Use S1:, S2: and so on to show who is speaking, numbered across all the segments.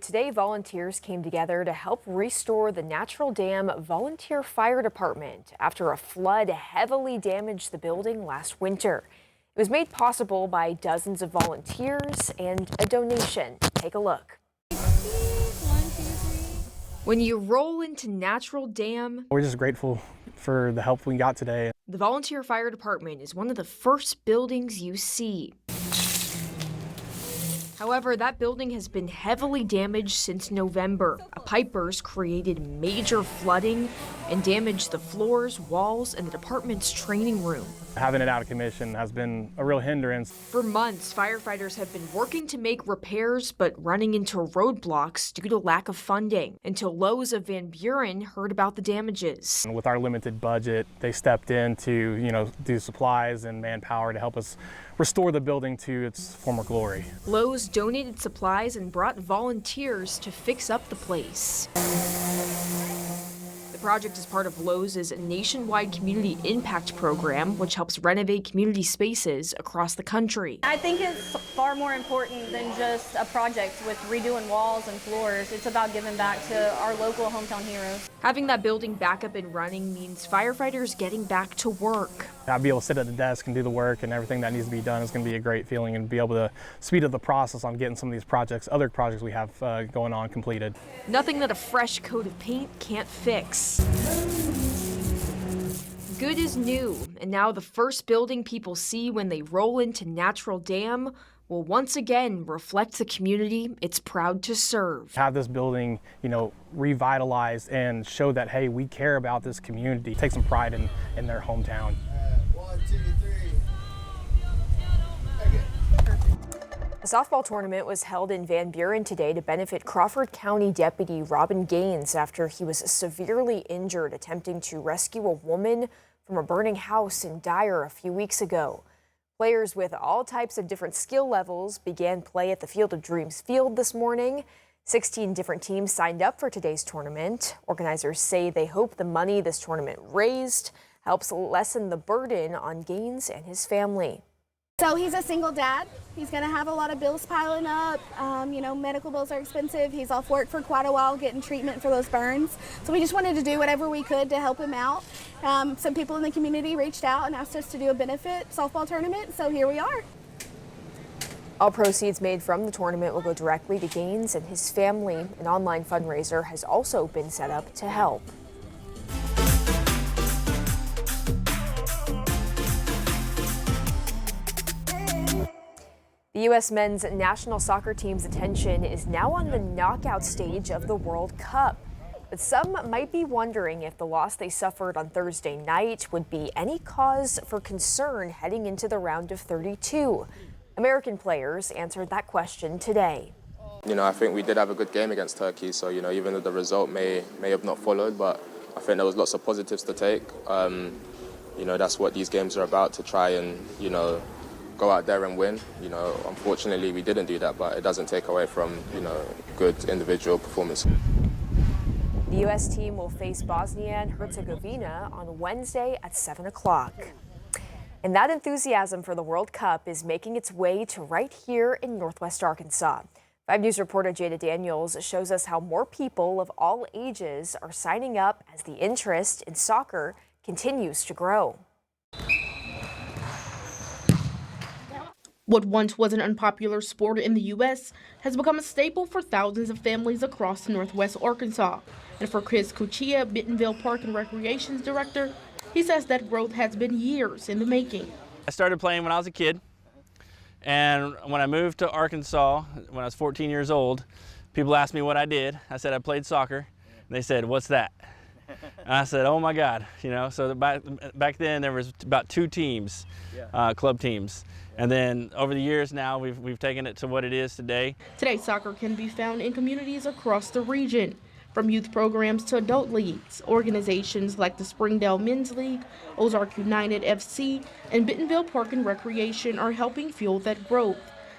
S1: Today, volunteers came together to help restore the Natural Dam Volunteer Fire Department after a flood heavily damaged the building last winter. It was made possible by dozens of volunteers and a donation. Take a look. When you roll into Natural Dam,
S2: we're just grateful for the help we got today.
S1: The Volunteer Fire Department is one of the first buildings you see. However, that building has been heavily damaged since November. A pipe burst created major flooding and damaged the floors, walls, and the department's training room.
S2: Having it out of commission has been a real hindrance.
S1: For months, firefighters have been working to make repairs, but running into roadblocks due to lack of funding, until Lowe's of Van Buren heard about the damages.
S2: And with our limited budget, they stepped in to, do supplies and manpower to help us restore the building to its former glory.
S1: Lowe's donated supplies and brought volunteers to fix up the place. The project is part of Lowe's nationwide community impact program, which helps renovate community spaces across the country.
S3: I think it's far more important than just a project with redoing walls and floors. It's about giving back to our local hometown heroes.
S1: Having that building back up and running means firefighters getting back to work.
S2: I'll be able to sit at the desk and do the work, and everything that needs to be done is going to be a great feeling, and be able to speed up the process on getting some of these projects, other projects we have going on, completed.
S1: Nothing that a fresh coat of paint can't fix. Good is new, and now the first building people see when they roll into Natural Dam will once again reflect the community it's proud to serve.
S2: Have this building, revitalized and show that, hey, we care about this community. Take some pride in their hometown.
S4: 1, 2, 3.
S1: The softball tournament was held in Van Buren today to benefit Crawford County Deputy Robin Gaines after he was severely injured attempting to rescue a woman from a burning house in Dyer a few weeks ago. Players with all types of different skill levels began play at the Field of Dreams field this morning. 16 different teams signed up for today's tournament. Organizers say they hope the money this tournament raised helps lessen the burden on Gaines and his family.
S5: So he's a single dad. He's going to have a lot of bills piling up. Medical bills are expensive. He's off work for quite a while getting treatment for those burns. So we just wanted to do whatever we could to help him out. Some people in the community reached out and asked us to do a benefit softball tournament, so here we are.
S1: All proceeds made from the tournament will go directly to Gaines and his family. An online fundraiser has also been set up to help. The U.S. men's national soccer team's attention is now on the knockout stage of the World Cup. But some might be wondering if the loss they suffered on Thursday night would be any cause for concern heading into the round of 32. American players answered that question today.
S6: I think we did have a good game against Turkey, so, even though the result may have not followed, but I think there was lots of positives to take. That's what these games are about, to try and, go out there and win. Unfortunately, we didn't do that, but it doesn't take away from, good individual performance.
S1: The U.S. team will face Bosnia and Herzegovina on Wednesday at 7 o'clock. And that enthusiasm for the World Cup is making its way to right here in Northwest Arkansas. 5 News reporter Jada Daniels shows us how more people of all ages are signing up as the interest in soccer continues to grow.
S7: What once was an unpopular sport in the U.S. has become a staple for thousands of families across Northwest Arkansas. And for Chris Cuccia, Bentonville Park and Recreation's director, he says that growth has been years in the making.
S8: I started playing when I was a kid, and when I moved to Arkansas, when I was 14 years old, people asked me what I did. I said I played soccer, and they said, "What's that?" And I said, "Oh my God," So back then there was about 2 teams, club teams. And then over the years now, we've taken it to what it is today.
S7: Today, soccer can be found in communities across the region, from youth programs to adult leagues. Organizations like the Springdale Men's League, Ozark United FC, and Bentonville Park and Recreation are helping fuel that growth.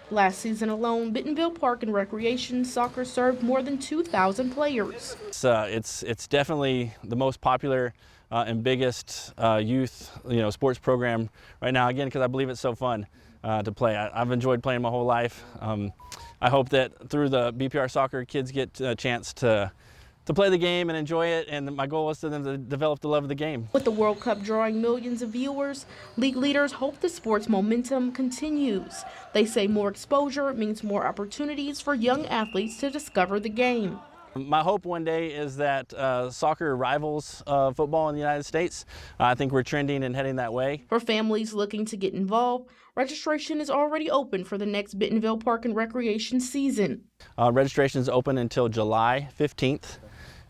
S7: Last season alone, Bentonville Park and Recreation soccer served more than 2,000 players.
S8: It's definitely the most popular and biggest youth sports program right now, again, because I believe it's so fun. to play. I've enjoyed playing my whole life. I hope that through the BPR soccer, kids get a chance to play the game and enjoy it, and my goal is for them to develop the love of the game.
S7: With the World Cup drawing millions of viewers, league leaders hope the sport's momentum continues. They say more exposure means more opportunities for young athletes to discover the game.
S8: My hope one day is that soccer rivals football in the United States. I think we're trending and heading that way.
S7: For families looking to get involved, registration is already open for the next Bentonville Park and Recreation season.
S8: Registration is open until July 15th.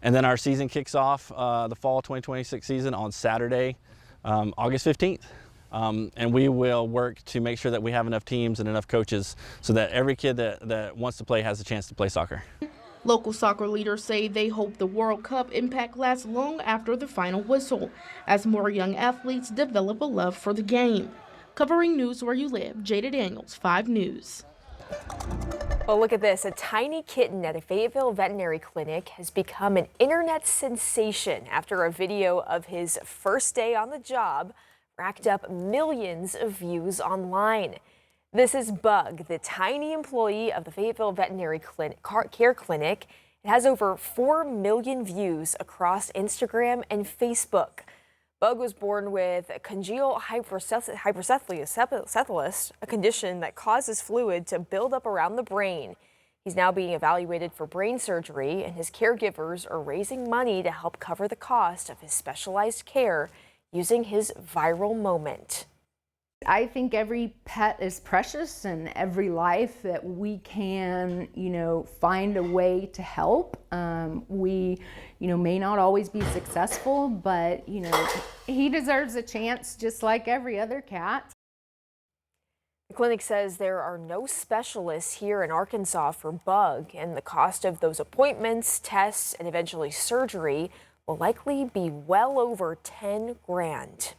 S8: And then our season kicks off the fall 2026 season on Saturday, August 15th. And we will work to make sure that we have enough teams and enough coaches so that every kid that wants to play has a chance to play soccer.
S7: Local soccer leaders say they hope the World Cup impact lasts long after the final whistle, as more young athletes develop a love for the game. Covering news where you live, Jada Daniels, 5 News.
S1: Well, look at this. A tiny kitten at a Fayetteville veterinary clinic has become an internet sensation after a video of his first day on the job racked up millions of views online. This is Bug, the tiny employee of the Fayetteville Veterinary Care Clinic. It has over 4 million views across Instagram and Facebook. Bug was born with congenital hypercephalus, a condition that causes fluid to build up around the brain. He's now being evaluated for brain surgery, and his caregivers are raising money to help cover the cost of his specialized care using his viral moment.
S4: I think every pet is precious, and every life that we can, find a way to help. We, may not always be successful, but, he deserves a chance just like every other cat.
S1: The clinic says there are no specialists here in Arkansas for Bug, and the cost of those appointments, tests, and eventually surgery will likely be well over $10,000.